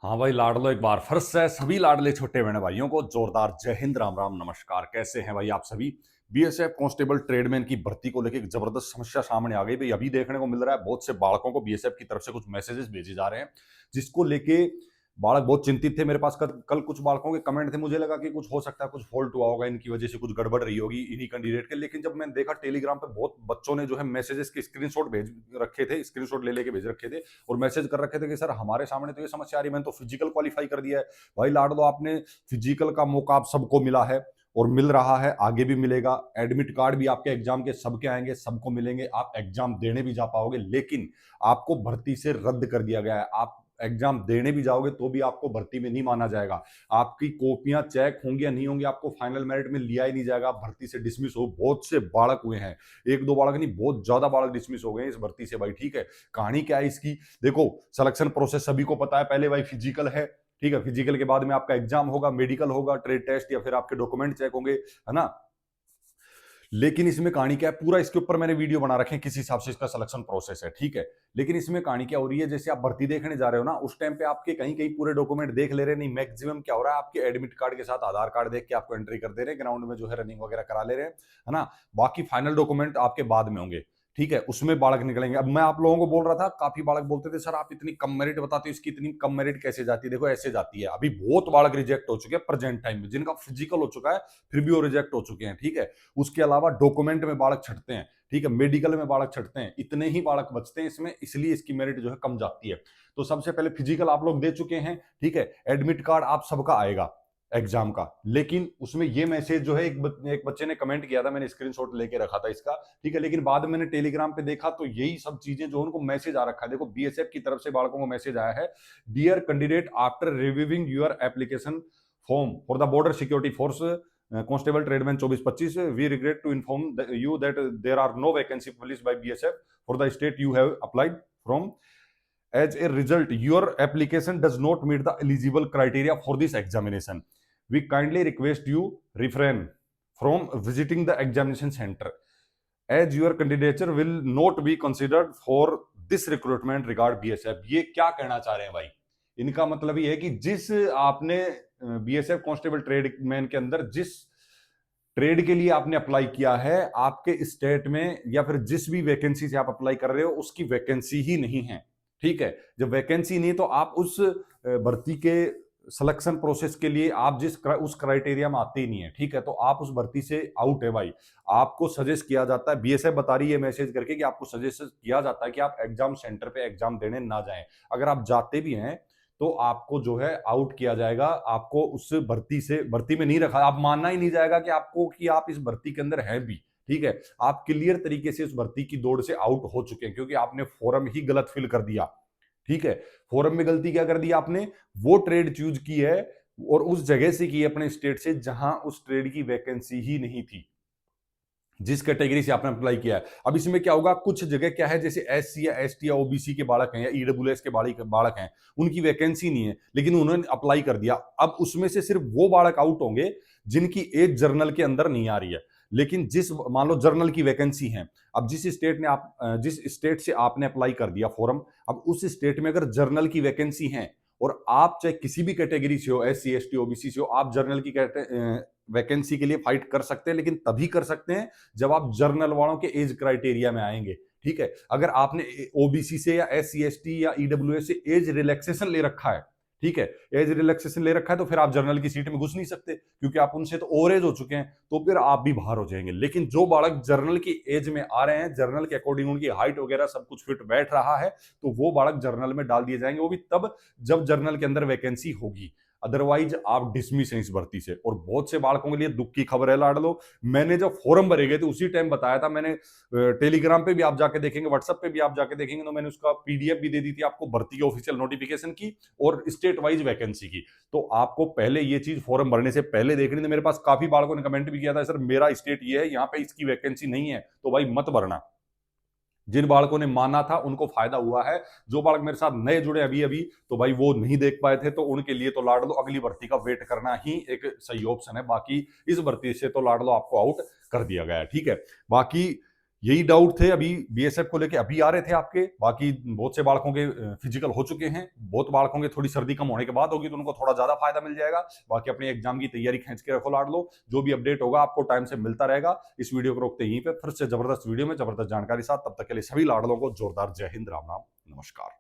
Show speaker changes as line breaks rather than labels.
हाँ भाई लाडलो, एक बार फिर से सभी लाडले छोटे बहने भाइयों को जोरदार जय हिंद, राम राम, नमस्कार। कैसे हैं भाई आप सभी। बीएसएफ कांस्टेबल ट्रेडमैन की भर्ती को लेकर एक जबरदस्त समस्या सामने आ गई भाई। अभी देखने को मिल रहा है बहुत से बालकों को बीएसएफ की तरफ से कुछ मैसेजेस भेजे जा रहे हैं, जिसको लेके बालक बहुत चिंतित थे। मेरे पास कल कुछ बालकों के कमेंट थे, मुझे लगा कि कुछ हो सकता है, कुछ फॉल्ट हुआ होगा, इनकी वजह से कुछ गड़बड़ रही होगी इन्हीं कैंडिडेट के। लेकिन जब मैंने देखा टेलीग्राम पे बहुत बच्चों ने जो है मैसेजेस के स्क्रीनशॉट भेज रखे थे, स्क्रीनशॉट ले लेके भेज रखे थे और मैसेज कर रखे थे कि सर हमारे सामने तो ये समस्या आ रही है, मैंने तो फिजिकल क्वालिफाई कर दिया है। भाई लाडलो, आपने फिजिकल का मौका आप सबको मिला है और मिल रहा है, आगे भी मिलेगा। एडमिट कार्ड भी आपके एग्जाम के सबके आएंगे, सबको मिलेंगे, आप एग्जाम देने भी जा पाओगे। लेकिन आपको भर्ती से रद्द कर दिया गया है। आप एग्जाम देने भी जाओगे तो भी आपको भर्ती में नहीं माना जाएगा। आपकी कॉपियां चेक होंगी या नहीं होंगी, आपको फाइनल मेरिट में लिया ही नहीं जाएगा। आप भर्ती से डिसमिस हो। बहुत से बालक हुए हैं, एक दो बालक नहीं, बहुत ज्यादा बालक डिसमिस हो गए इस भर्ती से भाई। ठीक है, कहानी क्या है इसकी, देखो सिलेक्शन प्रोसेस सभी को पता है। पहले भाई फिजिकल है, ठीक है, फिजिकल के बाद में आपका एग्जाम होगा, मेडिकल होगा, ट्रेड टेस्ट, या फिर आपके डॉक्यूमेंट चेक होंगे, है ना। लेकिन इसमें कहानी क्या है, पूरा इसके ऊपर मैंने वीडियो बना रखे हैं किस हिसाब से इसका सिलेक्शन प्रोसेस है। ठीक है, लेकिन इसमें कहानी क्या हो रही है, जैसे आप भर्ती देखने जा रहे हो ना, उस टाइम पे आपके कहीं कहीं पूरे डॉक्यूमेंट देख ले रहे नहीं। मैक्सिमम क्या हो रहा है, आपके एडमिट कार्ड के साथ आधार कार्ड देख के आपको एंट्री कर दे रहे हैं, ग्राउंड में जो है रनिंग वगैरह करा ले रहे हैं, है ना। बाकी फाइनल डॉक्यूमेंट आपके बाद में होंगे। ठीक है, उसमें बालक निकलेंगे। अब मैं आप लोगों को बोल रहा था, काफी बालक बोलते थे सर आप इतनी कम मेरिट बताते हो, इसकी इतनी कम मेरिट कैसे जाती है। देखो ऐसे जाती है। अभी बहुत बालक रिजेक्ट हो चुके हैं प्रेजेंट टाइम में, जिनका फिजिकल हो चुका है फिर भी वो रिजेक्ट हो चुके हैं। ठीक है, उसके अलावा डॉक्यूमेंट में बालक छटते हैं, ठीक है, मेडिकल में बालक छटते हैं, इतने ही बालक बचते हैं इसमें, इसलिए इसकी मेरिट जो है कम जाती है। तो सबसे पहले फिजिकल आप लोग दे चुके हैं, ठीक है, एडमिट कार्ड आप सबका आएगा एग्जाम का। लेकिन उसमें ये मैसेज जो है, एक बच्चे ने कमेंट किया था, मैंने स्क्रीनशॉट लेके रखा था इसका, ठीक है। लेकिन बाद में मैंने टेलीग्राम पे देखा तो यही सब चीजें जो उनको मैसेज आ रखा है। देखो बीएसएफ की तरफ से बालकों को मैसेज आया है, dear candidate, after reviewing your application form for the border security force constable tradesman 24-25, we regret to inform you that there are no vacancy published by BSF for the state you have applied from. As a result, your application does not meet the eligible criteria for this examination. We kindly request you refrain from visiting the examination center, as your candidature will not be considered for this recruitment regard BSF। ये क्या कहना चाह रहे हैं भाई, इनका मतलब ये है कि जिस आपने बीएसएफ कांस्टेबल ट्रेडमैन के अंदर जिस ट्रेड के लिए आपने अप्लाई किया है, आपके स्टेट में या फिर जिस भी वैकेंसी से आप अप्लाई कर रहे हो उसकी वैकेंसी ही नहीं है। ठीक है, जब वैकेंसी नहीं तो आप उस भर्ती के सिलेक्शन प्रोसेस के लिए आप उस क्राइटेरिया में आते ही नहीं है। ठीक है, तो आप उस भर्ती से आउट है भाई। आपको सजेस्ट किया जाता है, बीएसएफ बता रही है मैसेज करके कि आपको सजेस्ट किया जाता है कि आप एग्जाम सेंटर पे एग्जाम देने ना जाएं। अगर आप जाते भी हैं तो आपको जो है आउट किया जाएगा, आपको उस भर्ती में नहीं रखा, आप मानना ही नहीं जाएगा कि आपको कि आप इस भर्ती के अंदर हैं भी। ठीक है, आप क्लियर तरीके से उस भर्ती की दौड़ से आउट हो चुके हैं, क्योंकि आपने फॉर्म ही गलत फिल कर दिया। ठीक है, फॉर्म में गलती क्या कर दी आपने, वो ट्रेड चूज की है और उस जगह से की है अपने स्टेट से जहां उस ट्रेड की वैकेंसी ही नहीं थी, जिस कैटेगरी से आपने अप्लाई किया है। अब इसमें क्या होगा, कुछ जगह क्या है, जैसे एससी या एसटी या ओबीसी के बालक हैं या ईडब्ल्यूएस के बालक हैं, उनकी वैकेंसी नहीं है लेकिन उन्होंने अप्लाई कर दिया। अब उसमें से सिर्फ वो बालक आउट होंगे जिनकी एज जर्नल के अंदर नहीं आ रही है। लेकिन जिस मान लो जर्नल की वैकेंसी है, अब जिस स्टेट से आपने अप्लाई कर दिया फॉर्म, अब उस स्टेट में अगर जर्नल की वैकेंसी है और आप चाहे किसी भी कैटेगरी से हो, एससी एसटी ओबीसी से हो, आप जर्नल की वैकेंसी के लिए फाइट कर सकते हैं। लेकिन तभी कर सकते हैं जब आप जर्नल वालों के एज क्राइटेरिया में आएंगे। ठीक है, अगर आपने ओबीसी से या एससी एसटी या ईडब्ल्यूएस से एज रिलैक्सेशन ले रखा है, ठीक है, एज रिलैक्सेशन ले रखा है, तो फिर आप जर्नल की सीट में घुस नहीं सकते, क्योंकि आप उनसे तो ओवर एज हो चुके हैं, तो फिर आप भी बाहर हो जाएंगे। लेकिन जो बालक जर्नल की एज में आ रहे हैं, जर्नल के अकॉर्डिंग उनकी हाइट वगैरह सब कुछ फिट बैठ रहा है, तो वो बालक जर्नल में डाल दिए जाएंगे, वो भी तब जब जर्नल के अंदर वैकेंसी होगी। अदरवाइज आप डिसमिस हैं इस भर्ती से। और बहुत से बालकों के लिए दुख की खबर है लाडलो, मैंने जब फॉर्म भरे गए थे उसी टाइम बताया था मैंने, टेलीग्राम पे भी आप जाके देखेंगे, व्हाट्सएप पे भी आप जाके देखेंगे, तो मैंने उसका पीडीएफ भी दे दी थी आपको, भर्ती के ऑफिशियल नोटिफिकेशन की और स्टेट वाइज वैकेंसी की। तो आपको पहले ये चीज फॉर्म भरने से पहले देखनी थी। मेरे पास काफी बालकों ने कमेंट भी किया था, सर मेरा स्टेट ये है, यहाँ पे इसकी वैकेंसी नहीं है, तो भाई मत भरना। जिन बालकों ने माना था उनको फायदा हुआ है, जो बालक मेरे साथ नए जुड़े अभी अभी, तो भाई वो नहीं देख पाए थे, तो उनके लिए तो लाडलो अगली भर्ती का वेट करना ही एक सही ऑप्शन है। बाकी इस भर्ती से तो लाडलो आपको आउट कर दिया गया है। ठीक है, बाकी यही डाउट थे अभी बीएसएफ को लेके, अभी आ रहे थे आपके। बाकी बहुत से बालकों के फिजिकल हो चुके हैं, बहुत बालकों के थोड़ी सर्दी कम होने के बाद होगी तो उनको थोड़ा ज्यादा फायदा मिल जाएगा। बाकी अपने एग्जाम की तैयारी खींच के रखो लाडलो, जो भी अपडेट होगा आपको टाइम से मिलता रहेगा। इस वीडियो को रोकते यहीं पे, फिर से जबरदस्त वीडियो में जबरदस्त जानकारी साथ, तब तक के लिए सभी लाडलों को जोरदार जय हिंद, राम राम, नमस्कार।